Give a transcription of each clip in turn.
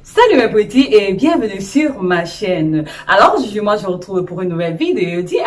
Salut mes petits et bienvenue sur ma chaîne. Alors aujourd'hui moi je vous retrouve pour une nouvelle vidéo DIY,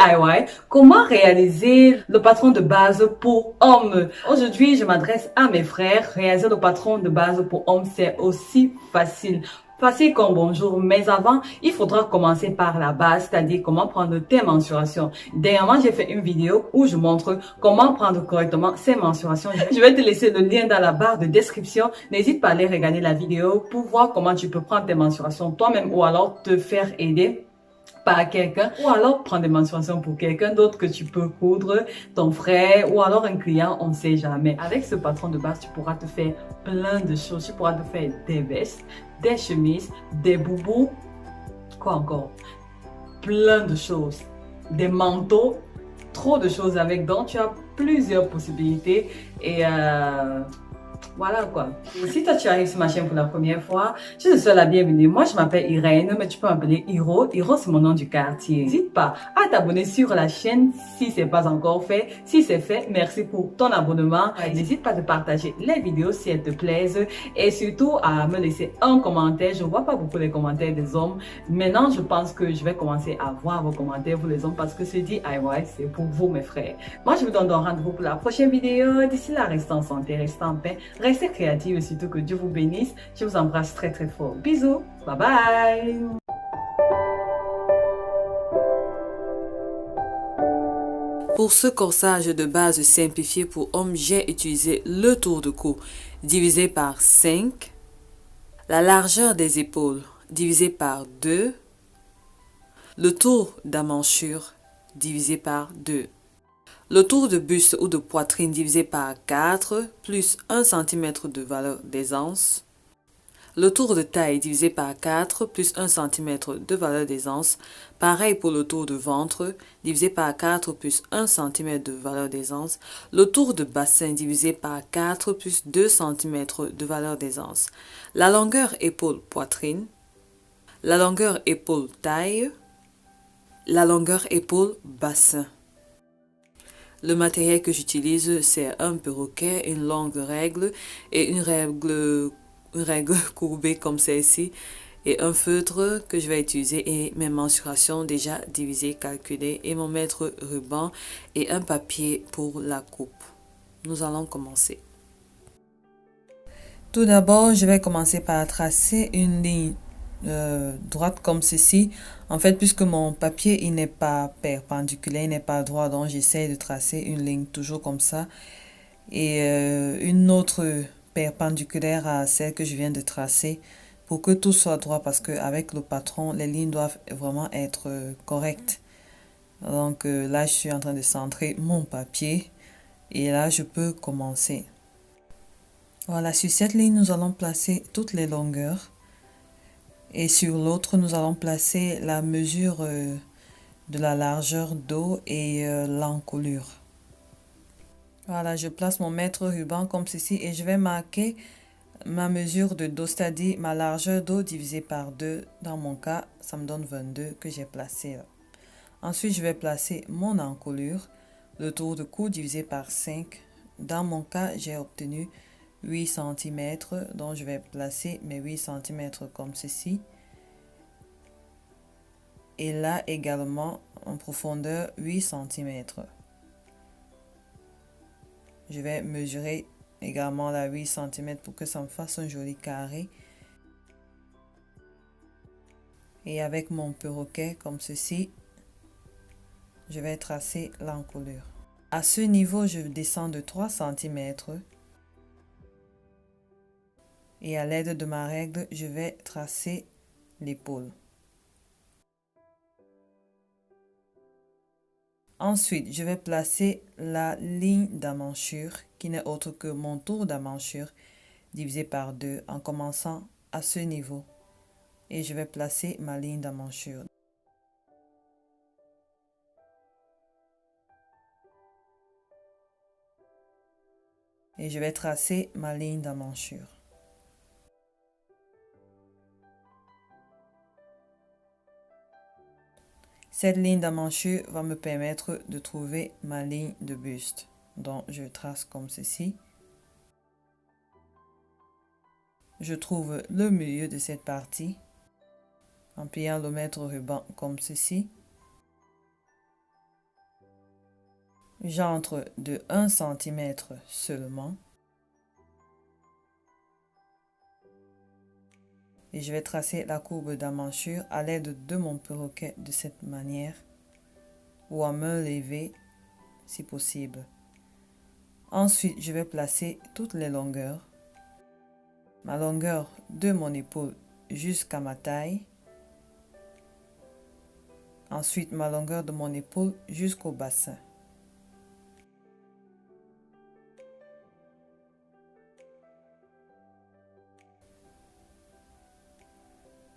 comment réaliser le patron de base pour hommes. Aujourd'hui je m'adresse à mes frères, réaliser le patron de base pour hommes c'est aussi facile. Facile comme bonjour, mais avant, il faudra commencer par la base, c'est-à-dire comment prendre tes mensurations. Dernièrement, j'ai fait une vidéo où je montre comment prendre correctement ces mensurations. Je vais te laisser le lien dans la barre de description. N'hésite pas à aller regarder la vidéo pour voir comment tu peux prendre tes mensurations toi-même ou alors te faire aider par quelqu'un ou alors prendre des mensurations pour quelqu'un d'autre que tu peux coudre, ton frère ou alors un client, on ne sait jamais. Avec ce patron de base, tu pourras te faire plein de choses. Tu pourras te faire des vestes, des chemises, des boubous, quoi encore? Plein de choses. Des manteaux, trop de choses avec. Donc, tu as plusieurs possibilités et voilà quoi. Et si toi tu arrives sur ma chaîne pour la première fois, je te souhaite la bienvenue. Moi je m'appelle Irène, mais tu peux m'appeler Hiro. Hiro c'est mon nom du quartier. N'hésite pas à t'abonner sur la chaîne si c'est pas encore fait. Si c'est fait, merci pour ton abonnement. N'hésite pas de partager les vidéos si elles te plaisent et surtout à me laisser un commentaire. Je vois pas beaucoup les commentaires des hommes. Maintenant je pense que je vais commencer à voir vos commentaires vous les hommes parce que ce DIY c'est pour vous mes frères. Moi je vous donne donc rendez-vous pour la prochaine vidéo. D'ici là, restez en santé, restez en paix. Restez créatifs et surtout que Dieu vous bénisse. Je vous embrasse très très fort. Bisous. Bye bye. Pour ce corsage de base simplifié pour hommes, j'ai utilisé le tour de cou divisé par 5, la largeur des épaules divisé par 2, le tour d'emmanchure divisé par 2. Le tour de buste ou de poitrine divisé par 4 plus 1 cm de valeur d'aisance. Le tour de taille divisé par 4 plus 1 cm de valeur d'aisance. Pareil pour le tour de ventre divisé par 4 plus 1 cm de valeur d'aisance. Le tour de bassin divisé par 4 plus 2 cm de valeur d'aisance. La longueur épaule-poitrine. La longueur épaule-taille. La longueur épaule-bassin. Le matériel que j'utilise, c'est un perroquet, une longue règle et une règle courbée comme celle-ci et un feutre que je vais utiliser et mes mensurations déjà divisées, calculées et mon mètre ruban et un papier pour la coupe. Nous allons commencer. Tout d'abord, je vais commencer par tracer une ligne droite comme ceci. En fait, puisque mon papier il n'est pas perpendiculaire, il n'est pas droit, donc j'essaie de tracer une ligne toujours comme ça et une autre perpendiculaire à celle que je viens de tracer pour que tout soit droit parce qu'avec le patron, les lignes doivent vraiment être correctes. Donc là, je suis en train de centrer mon papier et là, je peux commencer. Voilà, sur cette ligne, nous allons placer toutes les longueurs. Et sur l'autre, nous allons placer la mesure de la largeur d'eau et l'encolure. Voilà, je place mon mètre ruban comme ceci et je vais marquer ma mesure de dos, c'est-à-dire ma largeur d'eau divisée par 2. Dans mon cas, ça me donne 22 que j'ai placé là. Ensuite, je vais placer mon encolure, le tour de cou divisé par 5. Dans mon cas, j'ai obtenu 8 cm, donc je vais placer mes 8 cm comme ceci. Et là également en profondeur 8 cm. Je vais mesurer également la 8 cm pour que ça me fasse un joli carré. Et avec mon perroquet comme ceci, je vais tracer l'encolure. À ce niveau, je descends de 3 cm. Et à l'aide de ma règle, je vais tracer l'épaule. Ensuite, je vais placer la ligne d'emmanchure qui n'est autre que mon tour d'emmanchure divisé par 2 en commençant à ce niveau. Et je vais placer ma ligne d'emmanchure. Et je vais tracer ma ligne d'emmanchure. Cette ligne d'emmanchure va me permettre de trouver ma ligne de buste. Donc, je trace comme ceci. Je trouve le milieu de cette partie en pliant le mètre ruban comme ceci. J'entre de 1 cm seulement. Et je vais tracer la courbe d'emmanchure à l'aide de mon perroquet de cette manière ou à main levée si possible. Ensuite, je vais placer toutes les longueurs. Ma longueur de mon épaule jusqu'à ma taille. Ensuite, ma longueur de mon épaule jusqu'au bassin.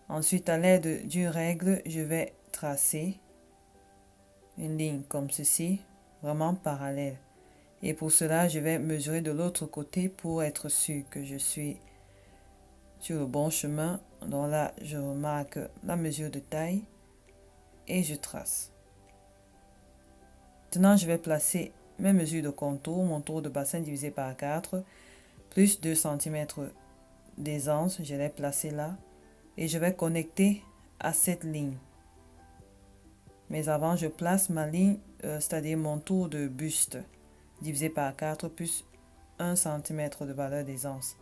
Ensuite, à l'aide d'une règle, je vais tracer une ligne comme ceci, vraiment parallèle. Et pour cela, je vais mesurer de l'autre côté pour être sûr que je suis sur le bon chemin. Donc là, je remarque la mesure de taille et je trace. Maintenant, je vais placer mes mesures de contour, mon tour de bassin divisé par 4, plus 2 cm d'aisance, je l'ai placé là. Et je vais connecter à cette ligne. Mais avant, je place ma ligne, c'est-à-dire mon tour de buste, divisé par 4 plus 1 cm de valeur d'aisance.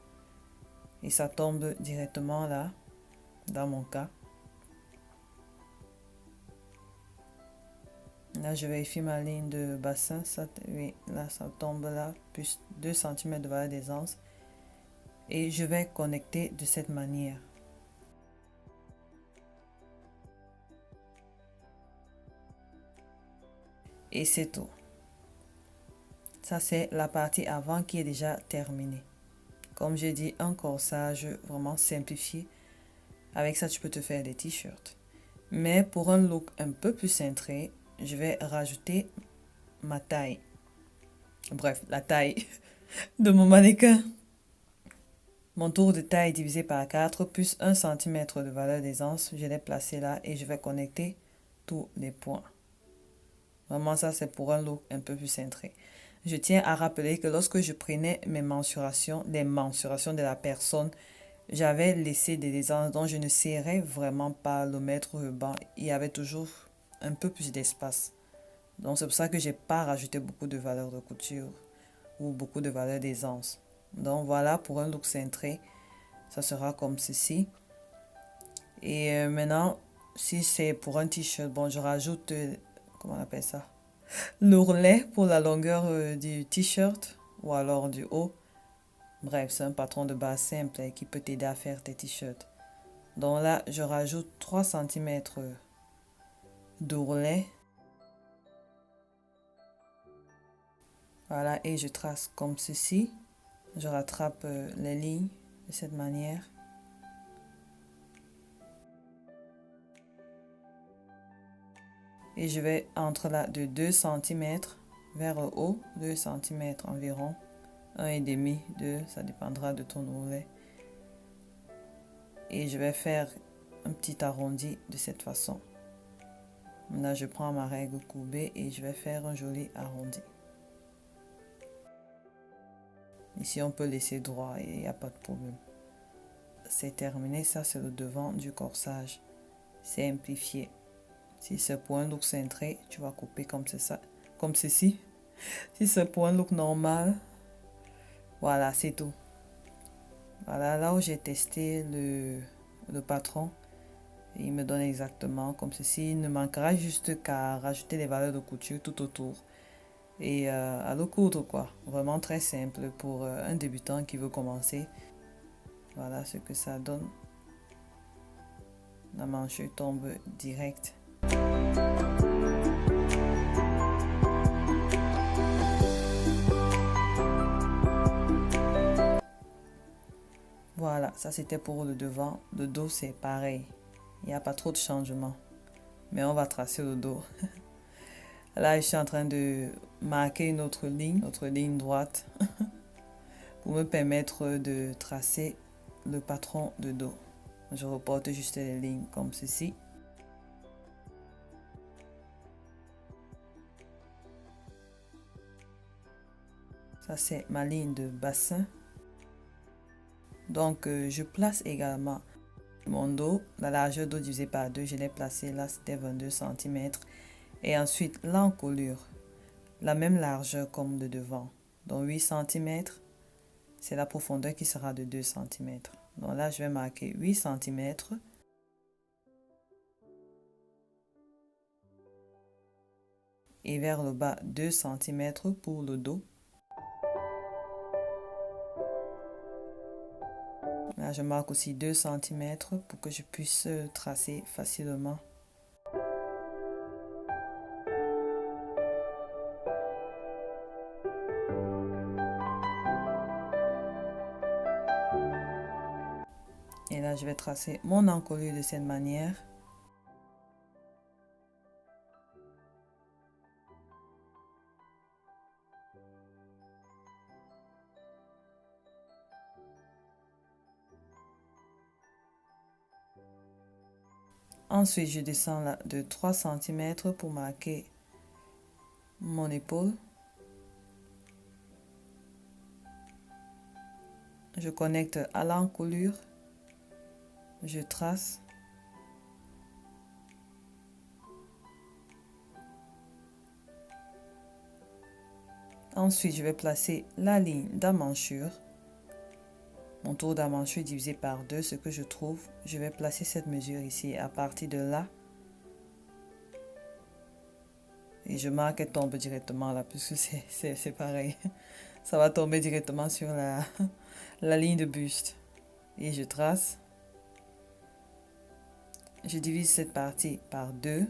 Et ça tombe directement là, dans mon cas. Là, je vérifie ma ligne de bassin. Oui, là, ça tombe là, plus 2 cm de valeur d'aisance. Et je vais connecter de cette manière. Et c'est tout. Ça, c'est la partie avant qui est déjà terminée. Comme j'ai dit, un corsage vraiment simplifié. Avec ça, tu peux te faire des t-shirts. Mais pour un look un peu plus cintré, je vais rajouter ma taille. Bref, la taille de mon mannequin. Mon tour de taille divisé par 4 plus 1 cm de valeur d'aisance, je l'ai placé là et je vais connecter tous les points. Vraiment, ça, c'est pour un look un peu plus cintré. Je tiens à rappeler que lorsque je prenais mes mensurations, les mensurations de la personne, j'avais laissé des aisances dont je ne serrais vraiment pas le mètre ruban. Il y avait toujours un peu plus d'espace. Donc, c'est pour ça que je n'ai pas rajouté beaucoup de valeur de couture ou beaucoup de valeur d'aisance. Donc, voilà, pour un look cintré, ça sera comme ceci. Et maintenant, si c'est pour un t-shirt, bon, je rajoute, comment on appelle ça? L'ourlet pour la longueur du t-shirt ou alors du haut. Bref, c'est un patron de base simple qui peut t'aider à faire tes t-shirts. Donc là, je rajoute 3 cm d'ourlet. Voilà, et je trace comme ceci. Je rattrape les lignes de cette manière. Et je vais entre là de 2 cm vers le haut, 2 cm environ, 1,5, 2, ça dépendra de ton ourlet. Et je vais faire un petit arrondi de cette façon. Là, je prends ma règle courbée et je vais faire un joli arrondi. Ici, on peut laisser droit et il n'y a pas de problème. C'est terminé, ça c'est le devant du corsage. Simplifié. Si c'est pour un look cintré, tu vas couper comme ça, comme ceci. Si c'est pour un look normal, voilà, c'est tout. Voilà, là où j'ai testé le patron, il me donne exactement comme ceci. Il ne manquera juste qu'à rajouter les valeurs de couture tout autour. Et à le coudre quoi. Vraiment très simple pour un débutant qui veut commencer. Voilà ce que ça donne. La manche tombe direct. Voilà, ça c'était pour le devant. Le dos c'est pareil. Il n'y a pas trop de changement. Mais on va tracer le dos. Là, je suis en train de marquer une autre ligne droite, pour me permettre de tracer le patron de dos. Je reporte juste les lignes comme ceci. Ça, c'est ma ligne de bassin. Donc, je place également mon dos, la largeur dos divisé par 2, je l'ai placé là, c'était 22 cm. Et ensuite, l'encolure, la même largeur comme de devant. Donc 8 cm, c'est la profondeur qui sera de 2 cm. Donc là, je vais marquer 8 cm. Et vers le bas, 2 cm pour le dos. Là, je marque aussi 2 cm pour que je puisse tracer facilement. Et là, je vais tracer mon encolure de cette manière. Ensuite, je descends là de 3 cm pour marquer mon épaule. Je connecte à l'encolure. Je trace. Ensuite, je vais placer la ligne d'emmanchure. Mon tour d'emmanchure divisé par 2, ce que je trouve. Je vais placer cette mesure ici. À partir de là, et je marque, elle tombe directement là, puisque c'est pareil. Ça va tomber directement sur la ligne de buste. Et je trace. Je divise cette partie par 2.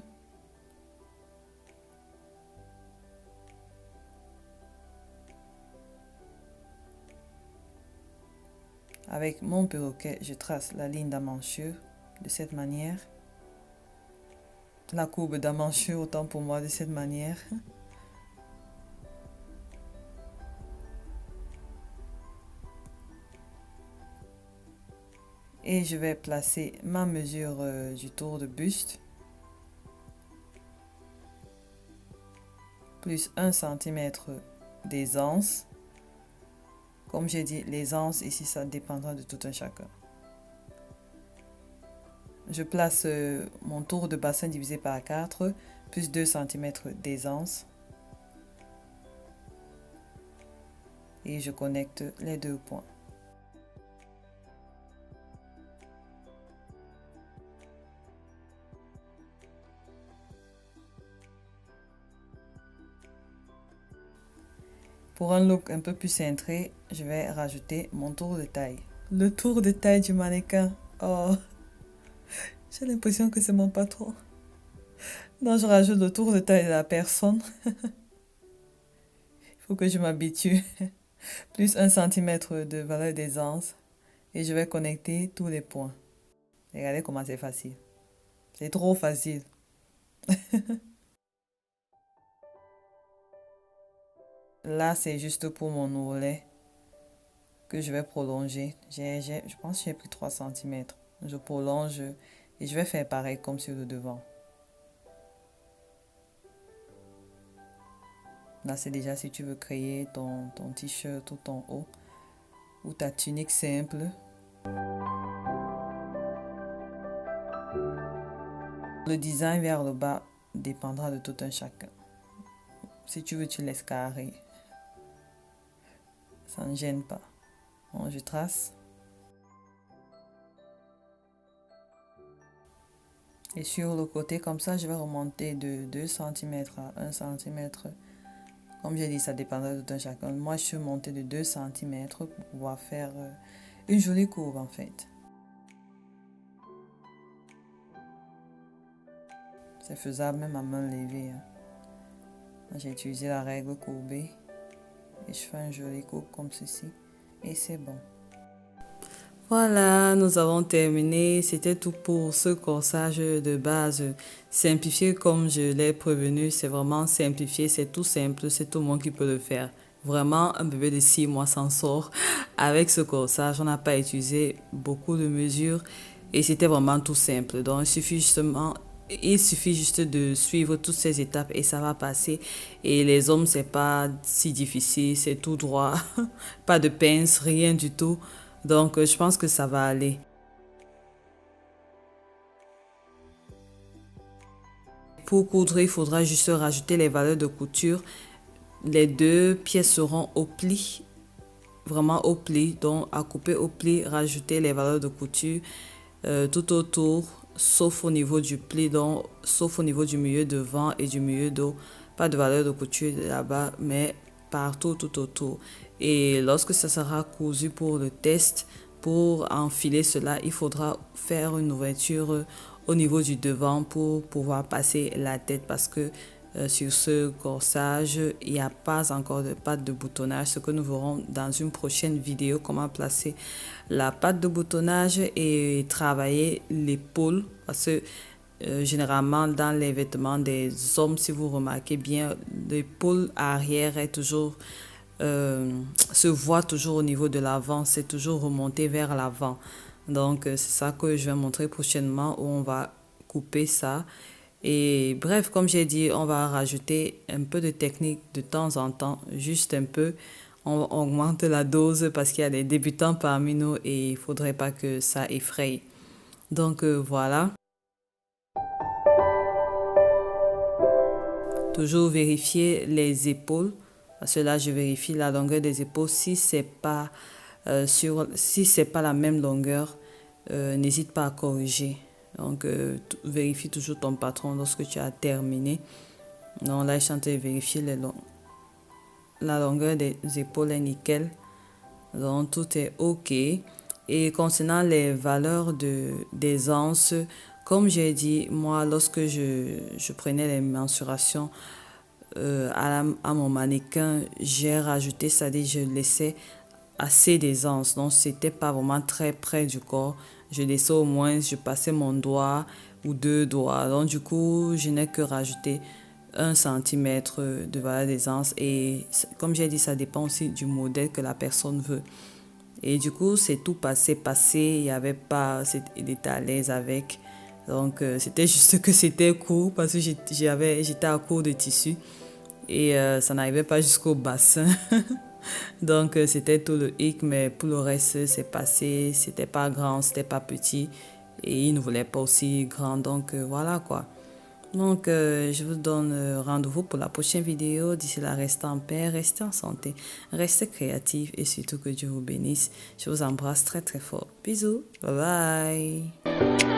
Avec mon perroquet, je trace la ligne d'emmanchure de cette manière. La courbe d'emmanchure, autant pour moi, de cette manière. Et je vais placer ma mesure du tour de buste. Plus 1 cm d'aisance. Comme j'ai dit, l'aisance ici, ça dépendra de tout un chacun. Je place mon tour de bassin divisé par 4, plus 2 cm d'aisance. Et je connecte les deux points. Pour un look un peu plus cintré, je vais rajouter mon tour de taille. Le tour de taille du mannequin. Oh, j'ai l'impression que c'est mon patron. Non, je rajoute le tour de taille de la personne. Il faut que je m'habitue. Plus 1 cm de valeur d'aisance. Et je vais connecter tous les points. Regardez comment c'est facile. C'est trop facile. Là, c'est juste pour mon ourlet que je vais prolonger. Je pense que j'ai pris 3 cm. Je prolonge et je vais faire pareil comme sur le devant. Là, c'est déjà si tu veux créer ton t-shirt ou ton haut ou ta tunique simple. Le design vers le bas dépendra de tout un chacun. Si tu veux, tu laisses carré. Ça ne gêne pas. Bon, je trace. Et sur le côté, comme ça, je vais remonter de 2 cm à 1 cm. Comme j'ai dit, ça dépendra de tout un chacun. Moi, je suis montée de 2 cm pour pouvoir faire une jolie courbe en fait. C'est faisable même à main levée. J'ai utilisé la règle courbée. Et je fais un joli coupe comme ceci. Et c'est bon. Voilà, nous avons terminé. C'était tout pour ce corsage de base simplifié comme je l'ai prévenu. C'est vraiment simplifié, c'est tout simple, c'est tout le monde qui peut le faire. Vraiment, un bébé de 6 mois s'en sort avec ce corsage. On n'a pas utilisé beaucoup de mesures et c'était vraiment tout simple. Donc, il suffit juste de suivre toutes ces étapes et ça va passer. Et les hommes, c'est pas si difficile, c'est tout droit. Pas de pince, rien du tout. Donc, je pense que ça va aller. Pour coudre, il faudra juste rajouter les valeurs de couture. Les deux pièces seront au pli, vraiment au pli, donc à couper au pli, rajouter les valeurs de couture tout autour, sauf au niveau du pli, donc sauf au niveau du milieu devant et du milieu dos. Pas de valeur de couture là-bas, mais partout tout autour. Et lorsque ça sera cousu pour le test, pour enfiler cela, il faudra faire une ouverture au niveau du devant pour pouvoir passer la tête parce que sur ce corsage, il n'y a pas encore de patte de boutonnage, ce que nous verrons dans une prochaine vidéo, comment placer la patte de boutonnage et travailler l'épaule parce que généralement dans les vêtements des hommes, si vous remarquez bien, l'épaule arrière est toujours se voit toujours au niveau de l'avant, c'est toujours remonté vers l'avant. Donc c'est ça que je vais montrer prochainement où on va couper ça. Et bref, comme j'ai dit, on va rajouter un peu de technique de temps en temps, juste un peu. On augmente la dose parce qu'il y a des débutants parmi nous et il faudrait pas que ça effraie. Donc voilà. Toujours vérifier les épaules. Parce que là, je vérifie la longueur des épaules. Si c'est pas si c'est pas la même longueur, n'hésite pas à corriger. Donc, vérifie toujours ton patron lorsque tu as terminé. Donc là, je suis en train de vérifier la longueur des épaules est nickel. Donc, tout est OK. Et concernant les valeurs des anses, comme j'ai dit, moi, lorsque je prenais les mensurations à mon mannequin, j'ai rajouté, c'est-à-dire je laissais assez d'aisance. Donc, c'était pas vraiment très près du corps. Je laissais au moins, je passais mon doigt ou deux doigts. Donc, du coup, je n'ai que rajouté 1 centimètre de valeur d'aisance. Et comme j'ai dit, ça dépend aussi du modèle que la personne veut. Et du coup, c'est tout passé. Il n'y avait pas, il était à l'aise avec. Donc, c'était juste que c'était court parce que j'étais à court de tissu et ça n'arrivait pas jusqu'au bassin. Donc, c'était tout le hic, mais pour le reste, c'est passé. C'était pas grand, c'était pas petit et il ne voulait pas aussi grand. Donc, voilà quoi. Donc, je vous donne rendez-vous pour la prochaine vidéo. D'ici là, restez en paix, restez en santé, restez créatifs et surtout que Dieu vous bénisse. Je vous embrasse très très fort. Bisous, bye bye.